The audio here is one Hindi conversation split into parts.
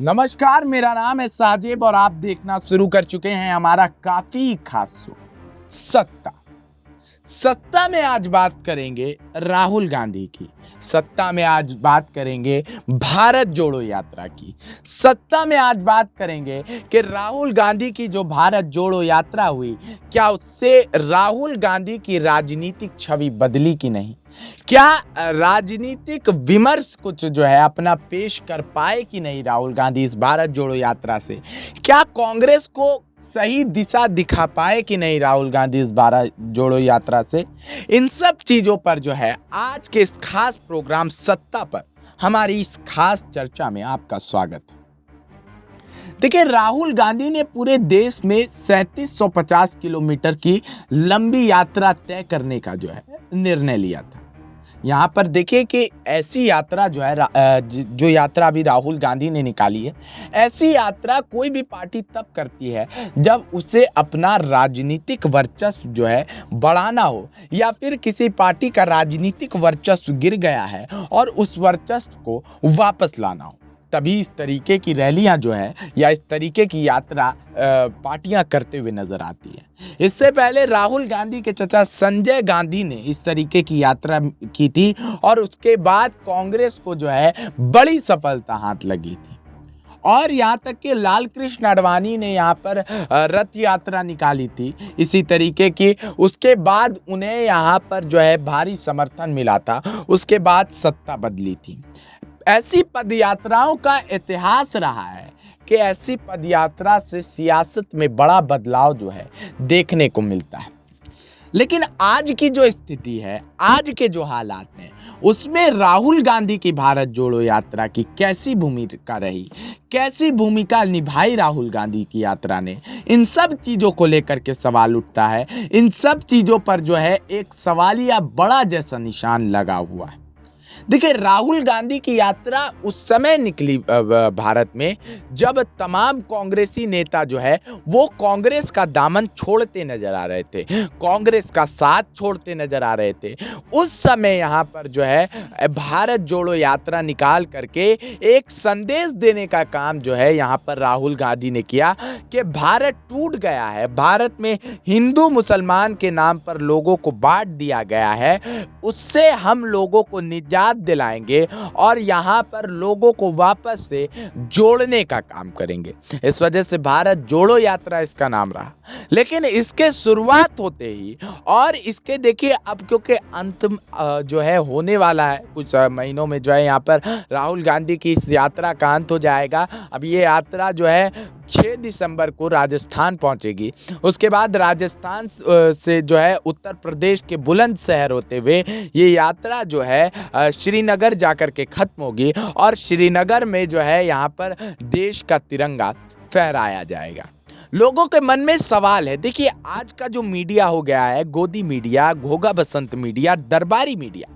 नमस्कार, मेरा नाम है साजिब और आप देखना शुरू कर चुके हैं हमारा काफी खास शो सत्ता। सत्ता में आज बात करेंगे राहुल गांधी की। सत्ता में आज बात करेंगे भारत जोड़ो यात्रा की। सत्ता में आज बात करेंगे कि राहुल गांधी की जो भारत जोड़ो यात्रा हुई, क्या उससे राहुल गांधी की राजनीतिक छवि बदली कि नहीं? क्या राजनीतिक विमर्श कुछ जो है अपना पेश कर पाए कि नहीं राहुल गांधी इस भारत जोड़ो यात्रा से? क्या कांग्रेस को सही दिशा दिखा पाए कि नहीं राहुल गांधी इस भारत जोड़ो यात्रा से? इन सब चीजों पर जो है आज के इस खास प्रोग्राम सत्ता पर हमारी इस खास चर्चा में आपका स्वागत है। देखिए, राहुल गांधी ने पूरे देश में 3750 किलोमीटर की लंबी यात्रा तय करने का जो है निर्णय लिया था। यहाँ पर देखिए कि ऐसी यात्रा जो है जो यात्रा अभी राहुल गांधी ने निकाली है, ऐसी यात्रा कोई भी पार्टी तब करती है जब उसे अपना राजनीतिक वर्चस्व जो है बढ़ाना हो, या फिर किसी पार्टी का राजनीतिक वर्चस्व गिर गया है और उस वर्चस्व को वापस लाना हो। तभी इस तरीके की रैलियां जो है या इस तरीके की यात्रा पार्टियां करते हुए नजर आती है। इससे पहले राहुल गांधी के चाचा संजय गांधी ने इस तरीके की यात्रा की थी और उसके बाद कांग्रेस को जो है बड़ी सफलता हाथ लगी थी। और यहाँ तक कि लाल कृष्ण आडवाणी ने यहाँ पर रथ यात्रा निकाली थी इसी तरीके की। उसके बाद उन्हें यहाँ पर जो है भारी समर्थन मिला था। उसके बाद सत्ता बदली थी। ऐसी पदयात्राओं का इतिहास रहा है कि ऐसी पदयात्रा से सियासत में बड़ा बदलाव जो है देखने को मिलता है। लेकिन आज की जो स्थिति है, आज के जो हालात हैं, उसमें राहुल गांधी की भारत जोड़ो यात्रा की कैसी भूमिका रही, कैसी भूमिका निभाई राहुल गांधी की यात्रा ने, इन सब चीज़ों को लेकर के सवाल उठता है। इन सब चीज़ों पर जो है एक सवालिया बड़ा जैसा निशान लगा हुआ है। देखिए, राहुल गांधी की यात्रा उस समय निकली भारत में जब तमाम कांग्रेसी नेता जो है वो कांग्रेस का दामन छोड़ते नजर आ रहे थे, कांग्रेस का साथ छोड़ते नजर आ रहे थे। उस समय यहाँ पर जो है भारत जोड़ो यात्रा निकाल करके एक संदेश देने का काम जो है यहाँ पर राहुल गांधी ने किया कि भारत टूट गया है, भारत में हिंदू मुसलमान के नाम पर लोगों को बांट दिया गया है, उससे हम लोगों को निजात दिलाएंगे और यहाँ पर लोगों को वापस से जोड़ने का काम करेंगे। इस वजह से भारत जोड़ो यात्रा इसका नाम रहा। लेकिन इसके शुरुआत होते ही और इसके देखिए अब क्योंकि अंत जो है होने वाला है, कुछ महीनों में जो है यहाँ पर राहुल गांधी की इस यात्रा का अंत हो जाएगा। अब ये यात्रा जो है 6 दिसंबर को राजस्थान पहुंचेगी। उसके बाद राजस्थान से जो है उत्तर प्रदेश के बुलंदशहर होते हुए ये यात्रा जो है श्रीनगर जाकर के खत्म होगी और श्रीनगर में जो है यहाँ पर देश का तिरंगा फहराया जाएगा। लोगों के मन में सवाल है, देखिए आज का जो मीडिया हो गया है, गोदी मीडिया, घोगा बसंत मीडिया, दरबारी मीडिया,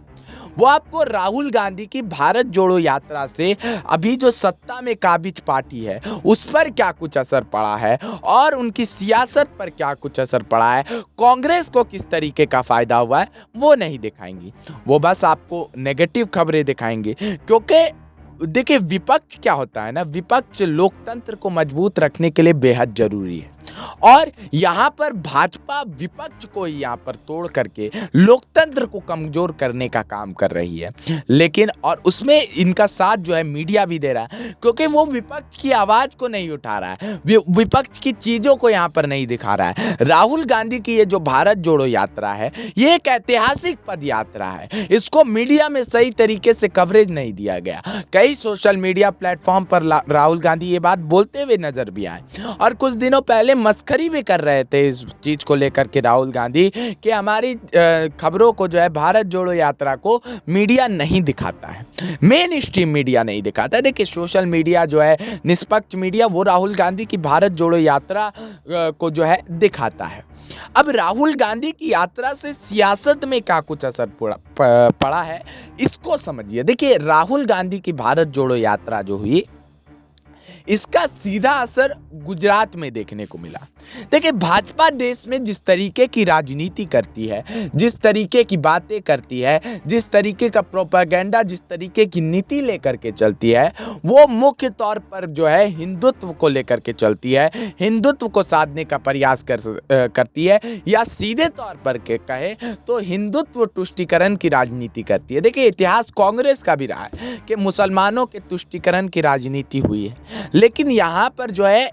वो आपको राहुल गांधी की भारत जोड़ो यात्रा से अभी जो सत्ता में काबिज पार्टी है उस पर क्या कुछ असर पड़ा है और उनकी सियासत पर क्या कुछ असर पड़ा है, कांग्रेस को किस तरीके का फायदा हुआ है, वो नहीं दिखाएंगी। वो बस आपको नेगेटिव खबरें दिखाएंगे। क्योंकि देखिए, विपक्ष क्या होता है ना, विपक्ष लोकतंत्र को मजबूत रखने के लिए बेहद जरूरी है और यहाँ पर भाजपा विपक्ष को यहाँ पर तोड़ करके लोकतंत्र को कमजोर करने का काम कर रही है। लेकिन और उसमें इनका साथ जो है मीडिया भी दे रहा है, क्योंकि वो विपक्ष की आवाज को नहीं उठा रहा है, विपक्ष की चीजों को यहाँ पर नहीं दिखा रहा है। राहुल गांधी की ये जो भारत जोड़ो यात्रा है, ये एक ऐतिहासिक पद यात्रा है, इसको मीडिया में सही तरीके से कवरेज नहीं दिया गया। कई सोशल मीडिया प्लेटफॉर्म पर राहुल गांधी ये बात बोलते हुए नजर भी आए और कुछ दिनों पहले मस्करी भी कर रहे थे इस चीज को लेकर के राहुल गांधी कि हमारी खबरों को जो है भारत जोड़ो यात्रा को मीडिया नहीं दिखाता है, मेन स्ट्रीम मीडिया नहीं दिखाता है। देखिए, सोशल मीडिया जो है, निष्पक्ष मीडिया, वो राहुल गांधी की भारत जोड़ो यात्रा को जो है दिखाता है। अब राहुल गांधी की यात्रा से सियासत में क्या कुछ असर पड़ा है, इसको समझिए। देखिए, राहुल गांधी की भारत जोड़ो यात्रा जो हुई, इसका सीधा असर गुजरात में देखने को मिला। देखिए, भाजपा देश में जिस तरीके की राजनीति करती है, जिस तरीके की बातें करती है, जिस तरीके का प्रोपेगेंडा, जिस तरीके की नीति लेकर के चलती है, वो मुख्य तौर पर जो है हिंदुत्व को लेकर के चलती है, हिंदुत्व को साधने का प्रयास करती है, या सीधे तौर पर के कहे तो हिंदुत्व तुष्टीकरण की राजनीति करती है। देखिए, इतिहास कांग्रेस का भी रहा है कि मुसलमानों के तुष्टीकरण की राजनीति हुई है, लेकिन यहाँ पर जो है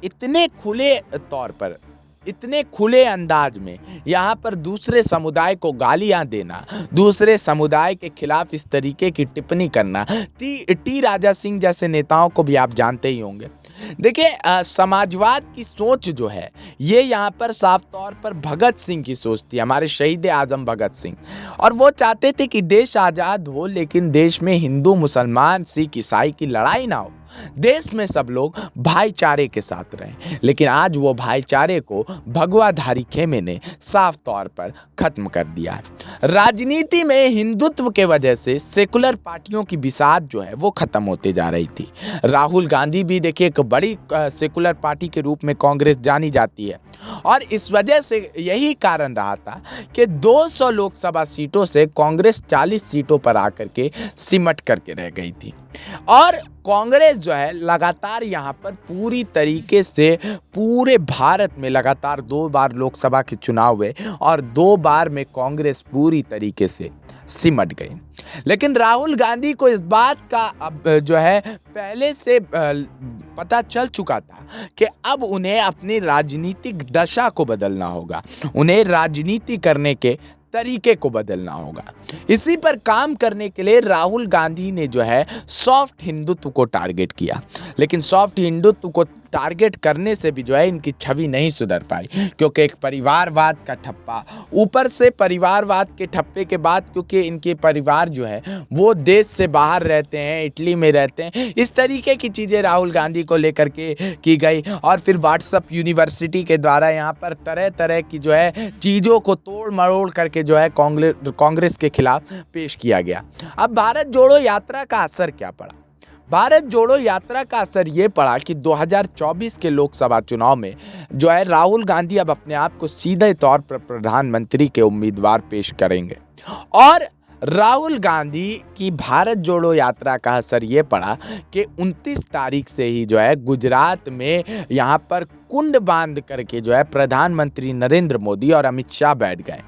इतने खुले तौर पर, इतने खुले अंदाज में यहाँ पर दूसरे समुदाय को गालियां देना, दूसरे समुदाय के खिलाफ इस तरीके की टिप्पणी करना, टी राजा सिंह जैसे नेताओं को भी आप जानते ही होंगे। देखिए, समाजवाद की सोच जो है ये यहाँ पर साफ तौर पर भगत सिंह की सोच थी, हमारे शहीद आजम भगत सिंह, और वो चाहते थे कि देश आज़ाद हो लेकिन देश में हिंदू मुसलमान सिख ईसाई की लड़ाई ना हो, देश में सब लोग भाईचारे के साथ रहें। लेकिन आज वो भाईचारे को भगवाधारी खेमे ने साफ तौर पर खत्म कर दिया है। राजनीति में हिंदुत्व के वजह से सेकुलर पार्टियों की बिसात जो है वो खत्म होते जा रही थी। राहुल गांधी भी देखिए एक बड़ी सेकुलर पार्टी के रूप में कांग्रेस जानी जाती है, और इस वजह से यही कारण रहा था कि 200 लोकसभा सीटों से कांग्रेस 40 सीटों पर आकर के सिमट करके रह गई थी। और कांग्रेस जो है लगातार यहाँ पर पूरी तरीके से पूरे भारत में लगातार 2 बार लोकसभा के चुनाव हुए और 2 बार में कांग्रेस पूरी तरीके से सिमट गई। लेकिन राहुल गांधी को इस बात का अब जो है पहले से पता चल चुका था कि अब उन्हें अपनी राजनीतिक दशा को बदलना होगा, उन्हें राजनीति करने के तरीके को बदलना होगा। इसी पर काम करने के लिए राहुल गांधी ने जो है सॉफ्ट हिंदुत्व को टारगेट किया, लेकिन सॉफ्ट हिंदुत्व को टारगेट करने से भी जो है इनकी छवि नहीं सुधर पाई, क्योंकि एक परिवारवाद का ठप्पा, ऊपर से परिवारवाद के ठप्पे के बाद क्योंकि इनके परिवार जो है वो देश से बाहर रहते हैं, इटली में रहते हैं, इस तरीके की चीज़ें राहुल गांधी को लेकर के की गई। और फिर व्हाट्सएप यूनिवर्सिटी के द्वारा यहाँ पर तरह तरह की जो है चीज़ों को तोड़ मरोड़ करके जो है कांग्रेस के खिलाफ पेश किया गया। अब भारत जोड़ो यात्रा का असर क्या पड़ा? भारत जोड़ो यात्रा का असर ये पड़ा कि 2024 के लोकसभा चुनाव में जो है राहुल गांधी अब अपने आप को सीधे तौर पर प्रधानमंत्री के उम्मीदवार पेश करेंगे। और राहुल गांधी की भारत जोड़ो यात्रा का असर ये पड़ा कि 29 तारीख से ही जो है गुजरात में यहाँ पर कुंड बांध करके जो है प्रधानमंत्री नरेंद्र मोदी और अमित शाह बैठ गए,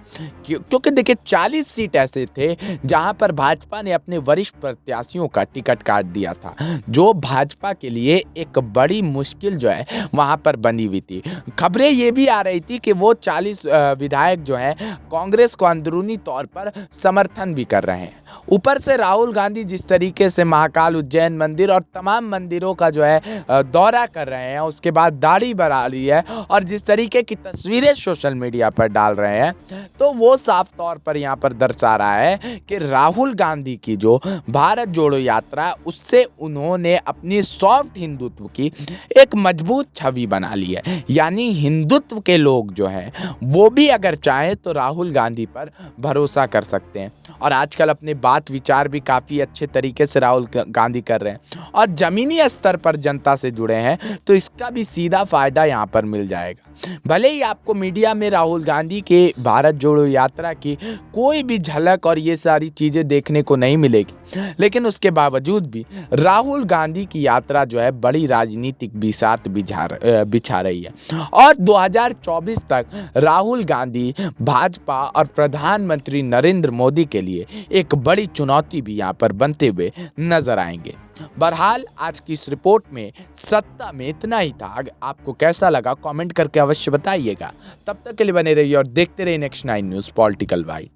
क्योंकि देखिए 40 सीट ऐसे थे जहां पर भाजपा ने अपने वरिष्ठ प्रत्याशियों का टिकट काट दिया था, जो भाजपा के लिए एक बड़ी मुश्किल जो है वहां पर बनी हुई थी। खबरें ये भी आ रही थी कि वो 40 विधायक जो हैं कांग्रेस को अंदरूनी तौर पर समर्थन भी कर रहे हैं। ऊपर से राहुल गांधी जिस तरीके से महाकाल उज्जैन मंदिर और तमाम मंदिरों का जो है दौरा कर रहे हैं, उसके बाद दाढ़ी बढ़ा ली है और जिस तरीके की तस्वीरें सोशल मीडिया पर डाल रहे हैं, तो वो साफ तौर पर यहाँ पर दर्शा रहा है कि राहुल गांधी की जो भारत जोड़ो यात्रा, उससे उन्होंने अपनी सॉफ्ट हिंदुत्व की एक मजबूत छवि बना ली है। यानी हिंदुत्व के लोग जो हैं वो भी अगर चाहे तो राहुल गांधी पर भरोसा कर सकते हैं। और आजकल अपने बात विचार भी काफ़ी अच्छे तरीके से राहुल गांधी कर रहे हैं और ज़मीनी स्तर पर जनता से जुड़े हैं, तो इसका भी सीधा फायदा यहाँ पर मिल जाएगा। भले ही आपको मीडिया में राहुल गांधी के भारत जोड़ो यात्रा की कोई भी झलक और ये सारी चीज़ें देखने को नहीं मिलेगी, लेकिन उसके बावजूद भी राहुल गांधी की यात्रा जो है बड़ी राजनीतिक बिसात बिछा रही है। और 2024 तक राहुल गांधी भाजपा और प्रधानमंत्री नरेंद्र मोदी के लिए एक बड़ी चुनौती भी यहाँ पर बनते हुए नजर आएंगे। बहरहाल आज की इस रिपोर्ट में सत्ता में इतना ही था। आपको कैसा लगा कमेंट करके अवश्य बताइएगा। तब तक के लिए बने रहिए और देखते रहिए नेक्स्ट 9 न्यूज़ पॉलिटिकल वाइड।